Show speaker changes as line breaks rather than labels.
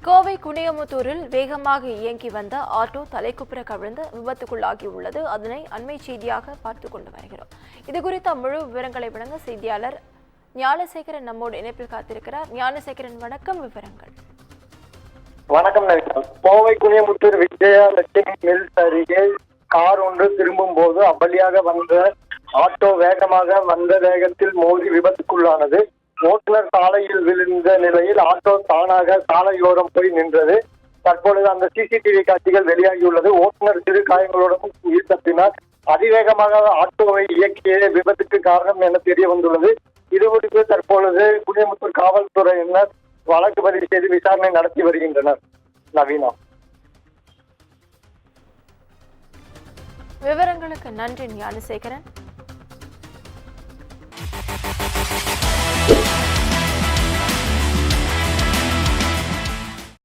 கோவை குனியமுத்தூரில் வேகமாக இயங்கி வந்த ஆட்டோ தலைக்குப்புற கவிழ்ந்து விபத்துக்குள்ளாகியுள்ளது. அதனை அண்மை செய்தியாக பார்த்துக் கொண்டு வருகிறோம். இதுகுறித்த முழு விவரங்களை வழங்க செய்தியாளர் ஞானசேகரன் நம்மோடு இணைப்பில் காத்திருக்கிறார். ஞானசேகரன், வணக்கம். விவரங்கள்.
வணக்கம் நவீனா. கோவை குனியமுத்தூர் விஜயலட்சுமி மில்ஸ் அருகே கார் ஒன்று திரும்பும் போது அவ்வழியாக வந்த ஆட்டோ வேகமாக வந்த வேகத்தில் மோதி விபத்துக்குள்ளானது. ஓட்டுநர் சாலையில் விழுந்த நிலையில் ஆட்டோ தானாக சாலையோரம் போய் நின்றது. தற்பொழுது அந்த சிசிடிவி காட்சிகள் வெளியாகியுள்ளது. ஓட்டுநர் சிறு காயங்களுடன் உயிர் தப்பினார். அதிவேகமாக ஆட்டோவை இயக்கிய விபத்துக்கு காரணம் என தெரிய வந்துள்ளது. இது குறித்து தற்பொழுது குனியமுத்தூர் காவல்துறையினர் வழக்கு பதிவு செய்து விசாரணை நடத்தி வருகின்றனர். நவீனா,
விவரங்களுக்கு நன்றி ஞானசேகரன்.